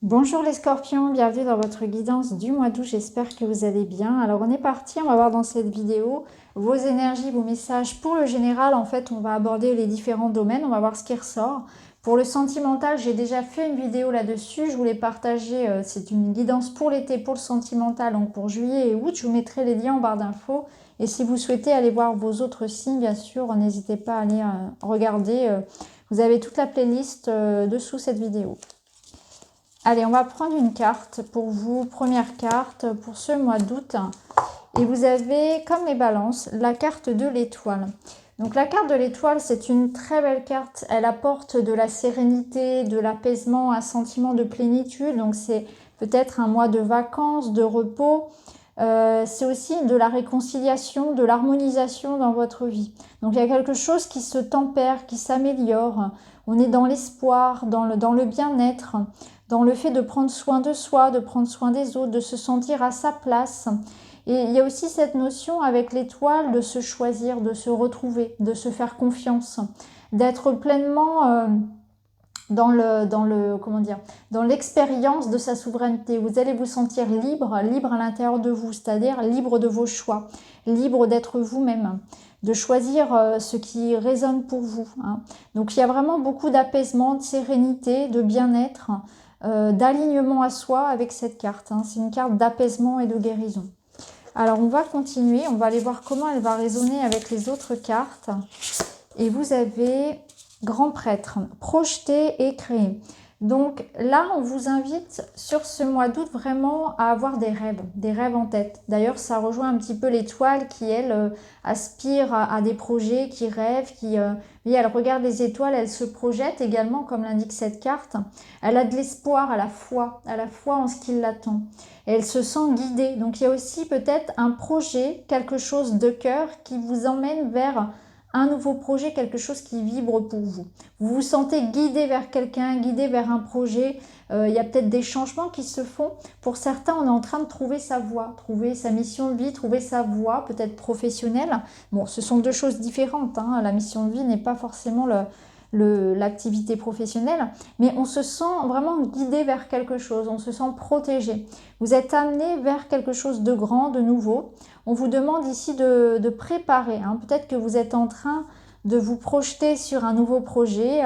Bonjour les scorpions, bienvenue dans votre guidance du mois d'août, j'espère que vous allez bien. Alors on est parti, on va voir dans cette vidéo vos énergies, vos messages. Pour le général, en fait, on va aborder les différents domaines, on va voir ce qui ressort. Pour le sentimental, j'ai déjà fait une vidéo là-dessus, je voulais partager, c'est une guidance pour l'été, pour le sentimental, donc pour juillet et août. Je vous mettrai les liens en barre d'infos. Et si vous souhaitez aller voir vos autres signes, bien sûr, n'hésitez pas à aller regarder. Vous avez toute la playlist dessous cette vidéo. Allez, on va prendre une carte pour vous, première carte pour ce mois d'août. Et vous avez, comme les balances, la carte de l'étoile. Donc la carte de l'étoile, c'est une très belle carte. Elle apporte de la sérénité, de l'apaisement, un sentiment de plénitude. Donc c'est peut-être un mois de vacances, de repos. C'est aussi de la réconciliation, de l'harmonisation dans votre vie. Donc il y a quelque chose qui se tempère, qui s'améliore. On est dans l'espoir, dans le bien-être, dans le fait de prendre soin de soi, de prendre soin des autres, de se sentir à sa place. Et il y a aussi cette notion avec l'étoile de se choisir, de se retrouver, de se faire confiance, d'être pleinement dans l'expérience de sa souveraineté. Vous allez vous sentir libre, libre à l'intérieur de vous, c'est-à-dire libre de vos choix, libre d'être vous-même, de choisir ce qui résonne pour vous. Donc il y a vraiment beaucoup d'apaisement, de sérénité, de bien-être, d'alignement à soi avec cette carte. C'est une carte d'apaisement et de guérison. Alors on va continuer, on va aller voir comment elle va résonner avec les autres cartes. Et vous avez Grand Prêtre, projeter et créer. Donc là, on vous invite sur ce mois d'août vraiment à avoir des rêves en tête. D'ailleurs, ça rejoint un petit peu l'étoile qui, elle, aspire à des projets, qui rêve, oui, elle regarde les étoiles, elle se projette également, comme l'indique cette carte. Elle a de l'espoir, à la foi en ce qui l'attend. Et elle se sent guidée. Donc il y a aussi peut-être un projet, quelque chose de cœur qui vous emmène vers un nouveau projet, quelque chose qui vibre pour vous. Vous vous sentez guidé vers quelqu'un, guidé vers un projet. Il y a peut-être des changements qui se font. Pour certains, on est en train de trouver sa voie, trouver sa mission de vie, trouver sa voie, peut-être professionnelle. Bon, ce sont deux choses différentes. La mission de vie n'est pas forcément l'activité professionnelle, mais on se sent vraiment guidé vers quelque chose, on se sent protégé. Vous êtes amené vers quelque chose de grand, de nouveau. On vous demande ici de préparer. Peut-être que vous êtes en train de vous projeter sur un nouveau projet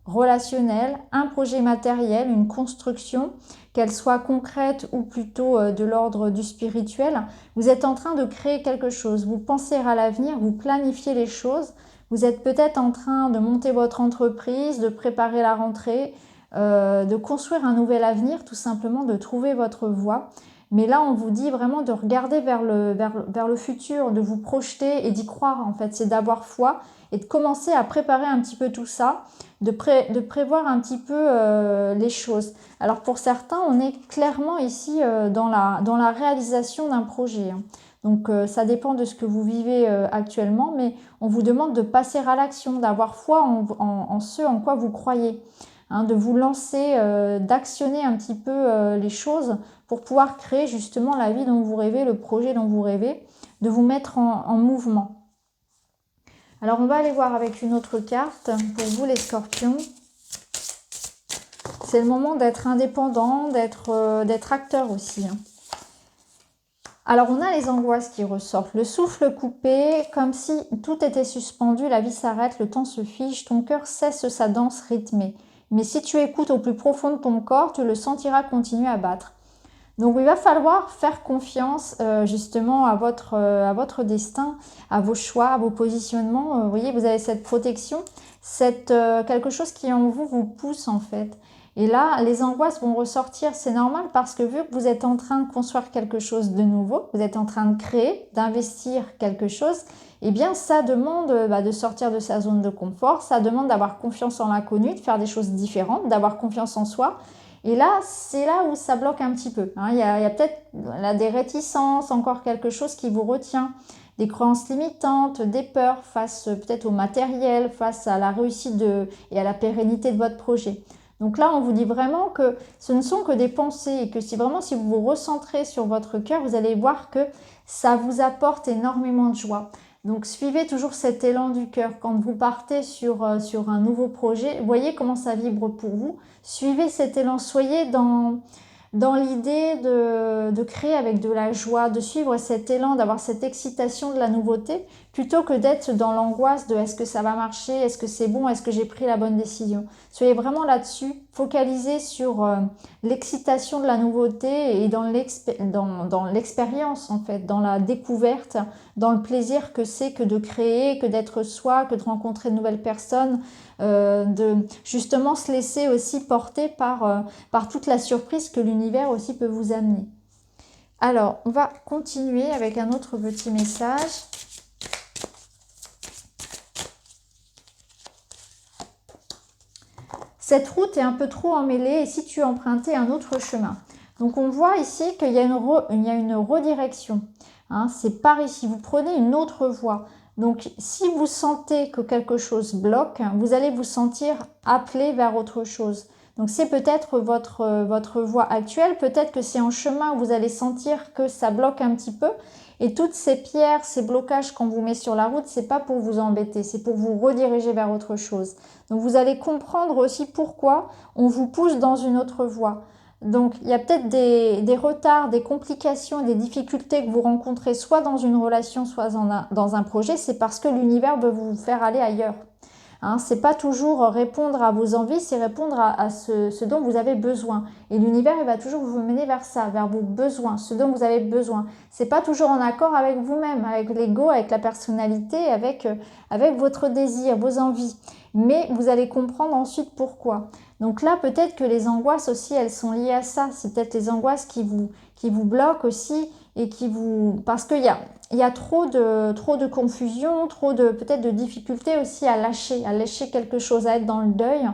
relationnel, un projet matériel, une construction, qu'elle soit concrète ou plutôt de l'ordre du spirituel. Vous êtes en train de créer quelque chose. Vous pensez à l'avenir, vous planifiez les choses. Vous êtes peut-être en train de monter votre entreprise, de préparer la rentrée, de construire un nouvel avenir, tout simplement de trouver votre voie. Mais là, on vous dit vraiment de regarder vers le futur, de vous projeter et d'y croire en fait. C'est d'avoir foi et de commencer à préparer un petit peu tout ça, de prévoir un petit peu les choses. Alors pour certains, on est clairement ici dans la réalisation d'un projet. Donc ça dépend de ce que vous vivez actuellement, mais on vous demande de passer à l'action, d'avoir foi en ce en quoi vous croyez, de vous lancer, d'actionner un petit peu les choses pour pouvoir créer justement la vie dont vous rêvez, le projet dont vous rêvez, de vous mettre en mouvement. Alors on va aller voir avec une autre carte pour vous les scorpions. C'est le moment d'être indépendant, d'être acteur aussi. Alors on a les angoisses qui ressortent, le souffle coupé, comme si tout était suspendu, la vie s'arrête, le temps se fige, ton cœur cesse sa danse rythmée. Mais si tu écoutes au plus profond de ton corps, tu le sentiras continuer à battre. Donc il va falloir faire confiance justement à votre destin, à vos choix, à vos positionnements. Vous voyez, vous avez cette protection, quelque chose qui en vous pousse en fait. Et là, les angoisses vont ressortir, c'est normal parce que vu que vous êtes en train de construire quelque chose de nouveau, vous êtes en train de créer, d'investir quelque chose, eh bien ça demande de sortir de sa zone de confort, ça demande d'avoir confiance en l'inconnu, de faire des choses différentes, d'avoir confiance en soi. Et là, c'est là où ça bloque un petit peu. Il y a peut-être des réticences, encore quelque chose qui vous retient, des croyances limitantes, des peurs face peut-être au matériel, face à la réussite et à la pérennité de votre projet. Donc là, on vous dit vraiment que ce ne sont que des pensées et que si vous vous recentrez sur votre cœur, vous allez voir que ça vous apporte énormément de joie. Donc, suivez toujours cet élan du cœur. Quand vous partez sur un nouveau projet, voyez comment ça vibre pour vous. Suivez cet élan. Soyez dans l'idée de créer avec de la joie, de suivre cet élan, d'avoir cette excitation de la nouveauté, plutôt que d'être dans l'angoisse de est-ce que ça va marcher, est-ce que c'est bon, est-ce que j'ai pris la bonne décision. Soyez vraiment là-dessus, focalisez sur l'excitation de la nouveauté et dans l'expérience en fait, dans la découverte, dans le plaisir que c'est que de créer, que d'être soi, que de rencontrer de nouvelles personnes, de justement se laisser aussi porter par toute la surprise que l'univers aussi peut vous amener. Alors, on va continuer avec un autre petit message. Cette route est un peu trop emmêlée et si tu empruntais un autre chemin. Donc, on voit ici qu'il y a une redirection. Hein, c'est par ici, vous prenez une autre voie. Donc, si vous sentez que quelque chose bloque, vous allez vous sentir appelé vers autre chose. Donc, c'est peut-être votre voie actuelle, peut-être que c'est en chemin où vous allez sentir que ça bloque un petit peu. Et toutes ces pierres, ces blocages qu'on vous met sur la route, c'est pas pour vous embêter, c'est pour vous rediriger vers autre chose. Donc, vous allez comprendre aussi pourquoi on vous pousse dans une autre voie. Donc, il y a peut-être des retards, des complications, des difficultés que vous rencontrez soit dans une relation, soit dans un projet. C'est parce que l'univers veut vous faire aller ailleurs. Hein, c'est pas toujours répondre à vos envies, c'est répondre à ce dont vous avez besoin. Et l'univers, il va toujours vous mener vers ça, vers vos besoins, ce dont vous avez besoin. C'est pas toujours en accord avec vous-même, avec l'ego, avec la personnalité, avec votre désir, vos envies. Mais vous allez comprendre ensuite pourquoi. Donc là, peut-être que les angoisses aussi, elles sont liées à ça. C'est peut-être les angoisses qui vous bloquent aussi et parce qu'il y a trop de confusion, peut-être de difficultés aussi à lâcher quelque chose, à être dans le deuil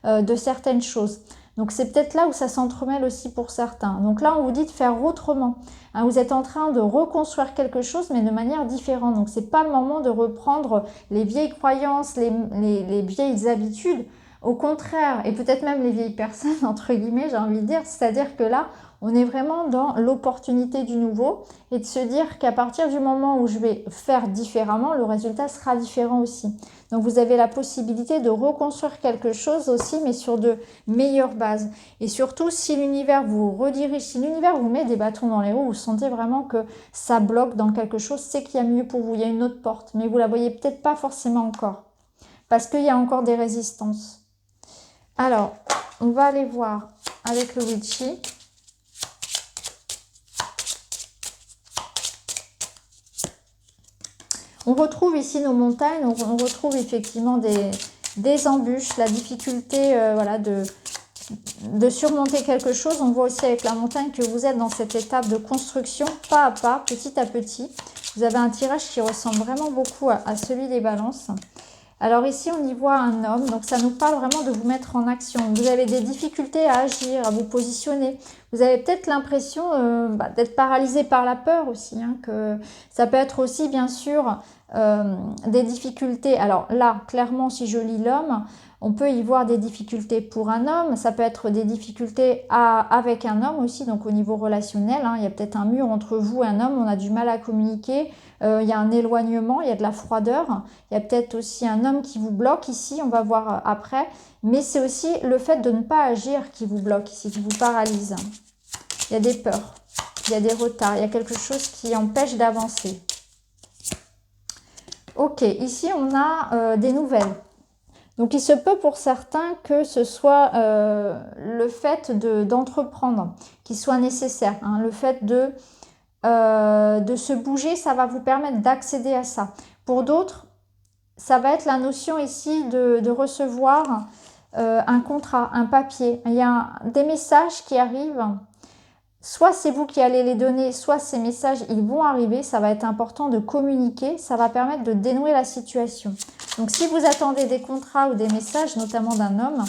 de certaines choses. Donc c'est peut-être là où ça s'entremêle aussi pour certains. Donc là, on vous dit de faire autrement. Hein, vous êtes en train de reconstruire quelque chose, mais de manière différente. Donc c'est pas le moment de reprendre les vieilles croyances, les vieilles habitudes. Au contraire, et peut-être même les vieilles personnes, entre guillemets, j'ai envie de dire, c'est-à-dire que là, on est vraiment dans l'opportunité du nouveau et de se dire qu'à partir du moment où je vais faire différemment, le résultat sera différent aussi. Donc vous avez la possibilité de reconstruire quelque chose aussi, mais sur de meilleures bases. Et surtout, si l'univers vous redirige, si l'univers vous met des bâtons dans les roues, vous sentez vraiment que ça bloque dans quelque chose, c'est qu'il y a mieux pour vous, il y a une autre porte, mais vous la voyez peut-être pas forcément encore, parce qu'il y a encore des résistances. Alors, on va aller voir avec le Witchy. On retrouve ici nos montagnes, on retrouve effectivement des embûches, la difficulté voilà, de surmonter quelque chose. On voit aussi avec la montagne que vous êtes dans cette étape de construction, pas à pas, petit à petit. Vous avez un tirage qui ressemble vraiment beaucoup à celui des balances. Alors ici, on y voit un homme, donc ça nous parle vraiment de vous mettre en action. Vous avez des difficultés à agir, à vous positionner. Vous avez peut-être l'impression d'être paralysé par la peur aussi. Hein, que ça peut être aussi, bien sûr, des difficultés. Alors là, clairement, si je lis l'homme, on peut y voir des difficultés pour un homme. Ça peut être des difficultés avec un homme aussi, donc au niveau relationnel. Hein, il y a peut-être un mur entre vous et un homme, on a du mal à communiquer. Il y a un éloignement, il y a de la froideur. Il y a peut-être aussi un homme qui vous bloque ici, on va voir après. Mais c'est aussi le fait de ne pas agir qui vous bloque ici, qui vous paralyse. Il y a des peurs, il y a des retards, il y a quelque chose qui empêche d'avancer. Ok, ici on a des nouvelles. Donc il se peut pour certains que ce soit le fait d'entreprendre qui soit nécessaire. Hein, le fait de se bouger, ça va vous permettre d'accéder à ça. Pour d'autres, ça va être la notion ici de recevoir un contrat, un papier. Il y a des messages qui arrivent. Soit c'est vous qui allez les donner, soit ces messages, ils vont arriver. Ça va être important de communiquer. Ça va permettre de dénouer la situation. Donc, si vous attendez des contrats ou des messages, notamment d'un homme,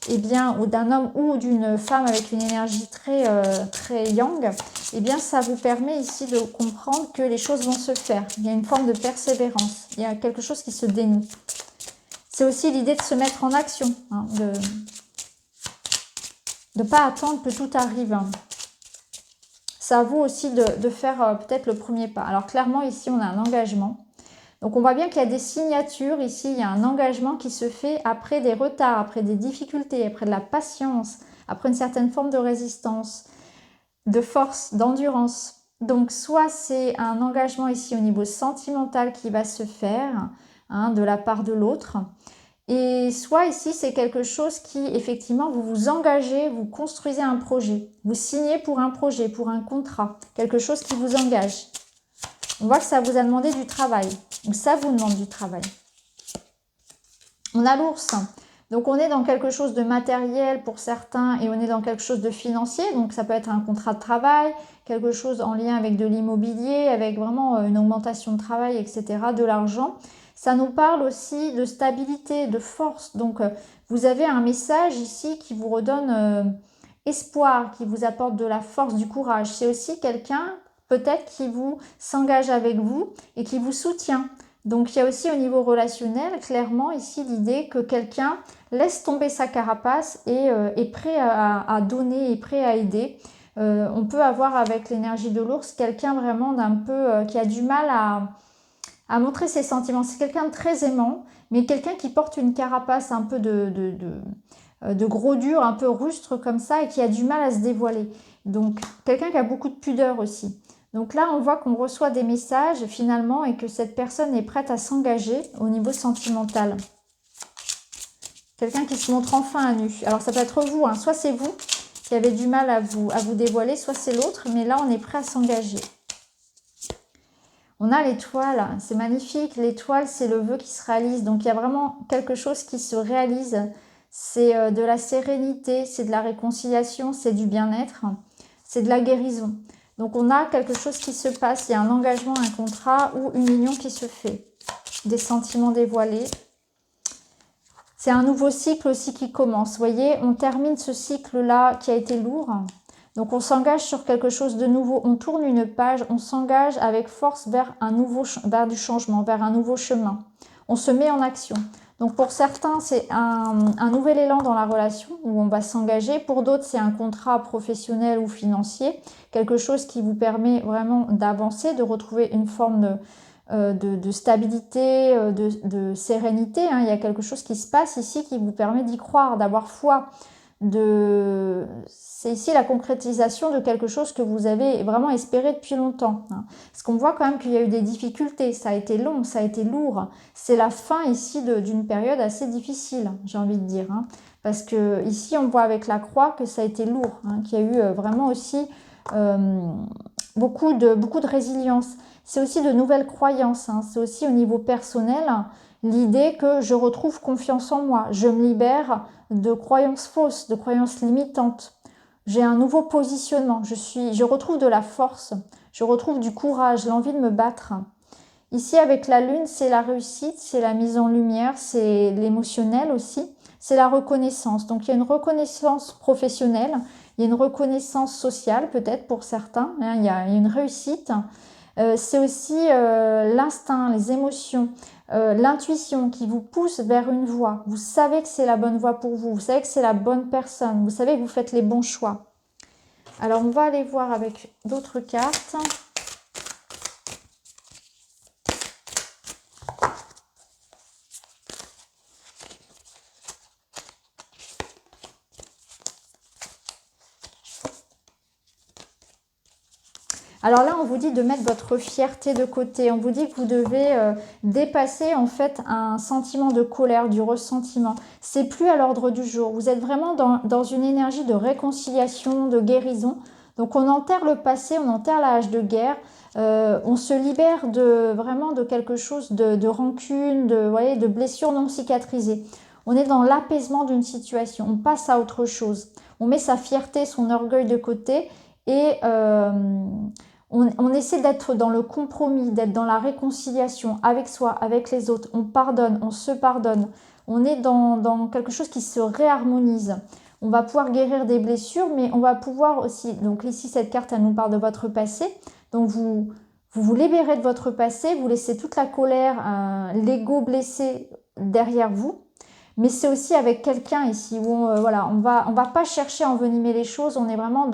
eh bien, ou d'un homme ou d'une femme avec une énergie très yang, eh bien, ça vous permet ici de comprendre que les choses vont se faire. Il y a une forme de persévérance. Il y a quelque chose qui se dénoue. C'est aussi l'idée de se mettre en action, hein, de ne pas attendre que tout arrive. Hein. C'est à vous aussi de faire peut-être le premier pas. Alors clairement, ici, on a un engagement. Donc on voit bien qu'il y a des signatures ici, il y a un engagement qui se fait après des retards, après des difficultés, après de la patience, après une certaine forme de résistance, de force, d'endurance. Donc soit c'est un engagement ici au niveau sentimental qui va se faire de la part de l'autre, et soit ici c'est quelque chose qui effectivement vous vous engagez, vous construisez un projet, vous signez pour un projet, pour un contrat, quelque chose qui vous engage. On voit que ça vous a demandé du travail, donc ça vous demande du travail. On a l'ours, donc on est dans quelque chose de matériel pour certains et on est dans quelque chose de financier, donc ça peut être un contrat de travail, quelque chose en lien avec de l'immobilier, avec vraiment une augmentation de travail, etc., de l'argent. Ça nous parle aussi de stabilité, de force, donc vous avez un message ici qui vous redonne espoir, qui vous apporte de la force, du courage. C'est aussi quelqu'un peut-être qui vous s'engage avec vous et qui vous soutient. Donc il y a aussi au niveau relationnel, clairement ici l'idée que quelqu'un laisse tomber sa carapace et est prêt à donner, est prêt à aider. On peut avoir avec l'énergie de l'ours quelqu'un vraiment d'un peu qui a du mal à montrer ses sentiments. C'est quelqu'un de très aimant, mais quelqu'un qui porte une carapace un peu de gros dur, un peu rustre comme ça et qui a du mal à se dévoiler. Donc quelqu'un qui a beaucoup de pudeur aussi. Donc là, on voit qu'on reçoit des messages finalement et que cette personne est prête à s'engager au niveau sentimental. Quelqu'un qui se montre enfin à nu. Alors ça peut être vous, soit c'est vous qui avez du mal à vous dévoiler, soit c'est l'autre, mais là on est prêt à s'engager. On a l'étoile, c'est magnifique. L'étoile, c'est le vœu qui se réalise. Donc il y a vraiment quelque chose qui se réalise. C'est de la sérénité, c'est de la réconciliation, c'est du bien-être, c'est de la guérison. Donc on a quelque chose qui se passe, il y a un engagement, un contrat ou une union qui se fait. Des sentiments dévoilés. C'est un nouveau cycle aussi qui commence. Vous voyez, on termine ce cycle-là qui a été lourd. Donc on s'engage sur quelque chose de nouveau. On tourne une page, on s'engage avec force vers du changement, vers un nouveau chemin. On se met en action. Donc pour certains, c'est un nouvel élan dans la relation où on va s'engager. Pour d'autres, c'est un contrat professionnel ou financier. Quelque chose qui vous permet vraiment d'avancer, de retrouver une forme de stabilité, de sérénité. Il y a quelque chose qui se passe ici qui vous permet d'y croire, d'avoir foi. C'est ici la concrétisation de quelque chose que vous avez vraiment espéré depuis longtemps. Parce qu'on voit quand même qu'il y a eu des difficultés, ça a été long, ça a été lourd. C'est la fin ici d'une période assez difficile, j'ai envie de dire. Parce que ici on voit avec la croix que ça a été lourd, qu'il y a eu vraiment aussi beaucoup de résilience. C'est aussi de nouvelles croyances, c'est aussi au niveau personnel, l'idée que je retrouve confiance en moi, je me libère de croyances fausses, de croyances limitantes. J'ai un nouveau positionnement, je retrouve de la force, je retrouve du courage, l'envie de me battre. Ici avec la lune, c'est la réussite, c'est la mise en lumière, c'est l'émotionnel aussi, c'est la reconnaissance. Donc il y a une reconnaissance professionnelle, il y a une reconnaissance sociale peut-être pour certains, il y a une réussite. C'est aussi l'instinct, les émotions, l'intuition qui vous pousse vers une voie. Vous savez que c'est la bonne voie pour vous, vous savez que c'est la bonne personne, vous savez que vous faites les bons choix. Alors on va aller voir avec d'autres cartes. Alors là, on vous dit de mettre votre fierté de côté. On vous dit que vous devez dépasser en fait un sentiment de colère, du ressentiment. C'est plus à l'ordre du jour. Vous êtes vraiment dans une énergie de réconciliation, de guérison. Donc on enterre le passé, on enterre la hache de guerre. On se libère vraiment de quelque chose de rancune, de blessures non cicatrisées. On est dans l'apaisement d'une situation. On passe à autre chose. On met sa fierté, son orgueil de côté et on essaie d'être dans le compromis, d'être dans la réconciliation avec soi, avec les autres. On pardonne, on se pardonne. On est dans quelque chose qui se réharmonise. On va pouvoir guérir des blessures, mais on va pouvoir aussi... Donc ici, cette carte, elle nous parle de votre passé. Donc vous libérez de votre passé, vous laissez toute la colère, l'ego blessé derrière vous. Mais c'est aussi avec quelqu'un ici où on va pas chercher à envenimer les choses. On est vraiment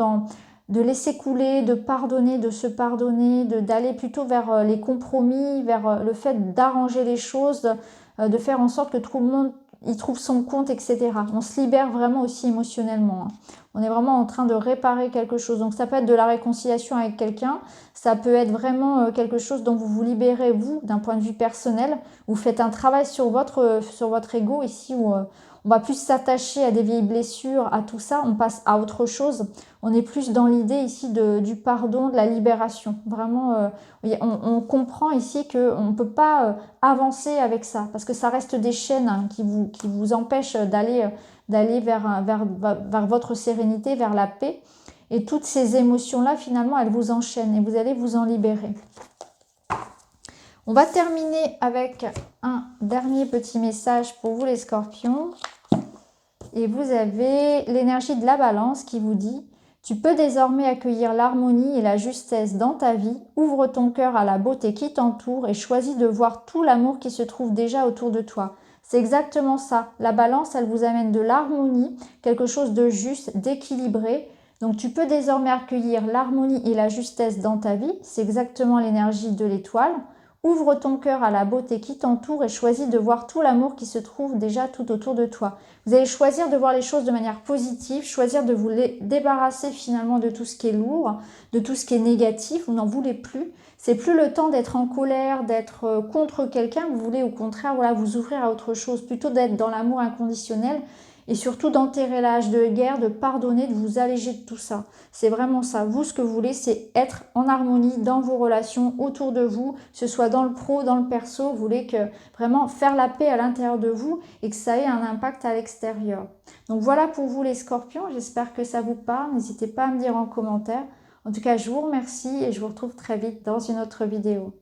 laisser couler, de pardonner, de se pardonner, d'aller plutôt vers les compromis, vers le fait d'arranger les choses, de faire en sorte que tout le monde y trouve son compte, etc. On se libère vraiment aussi émotionnellement. On est vraiment en train de réparer quelque chose. Donc ça peut être de la réconciliation avec quelqu'un, ça peut être vraiment quelque chose dont vous vous libérez, vous, d'un point de vue personnel. Vous faites un travail sur votre ego ici, où on va plus s'attacher à des vieilles blessures, à tout ça, on passe à autre chose. On est plus dans l'idée ici du pardon, de la libération. Vraiment, on comprend ici qu'on ne peut pas avancer avec ça, parce que ça reste des chaînes qui vous empêchent d'aller vers votre sérénité, vers la paix. Et toutes ces émotions-là, finalement, elles vous enchaînent et vous allez vous en libérer. On va terminer avec un dernier petit message pour vous les scorpions. Et vous avez l'énergie de la balance qui vous dit: tu peux désormais accueillir l'harmonie et la justesse dans ta vie. Ouvre ton cœur à la beauté qui t'entoure et choisis de voir tout l'amour qui se trouve déjà autour de toi. C'est exactement ça. La balance, elle vous amène de l'harmonie, quelque chose de juste, d'équilibré. Donc tu peux désormais accueillir l'harmonie et la justesse dans ta vie. C'est exactement l'énergie de l'étoile. Ouvre ton cœur à la beauté qui t'entoure et choisis de voir tout l'amour qui se trouve déjà tout autour de toi. Vous allez choisir de voir les choses de manière positive, choisir de vous débarrasser finalement de tout ce qui est lourd, de tout ce qui est négatif. Vous n'en voulez plus. C'est plus le temps d'être en colère, d'être contre quelqu'un. Vous voulez au contraire, voilà, vous ouvrir à autre chose, plutôt d'être dans l'amour inconditionnel. Et surtout d'enterrer l'âge de guerre, de pardonner, de vous alléger de tout ça. C'est vraiment ça. Vous, ce que vous voulez, c'est être en harmonie dans vos relations autour de vous, que ce soit dans le pro, dans le perso. Vous voulez que vraiment faire la paix à l'intérieur de vous et que ça ait un impact à l'extérieur. Donc voilà pour vous les scorpions. J'espère que ça vous parle. N'hésitez pas à me dire en commentaire. En tout cas, je vous remercie et je vous retrouve très vite dans une autre vidéo.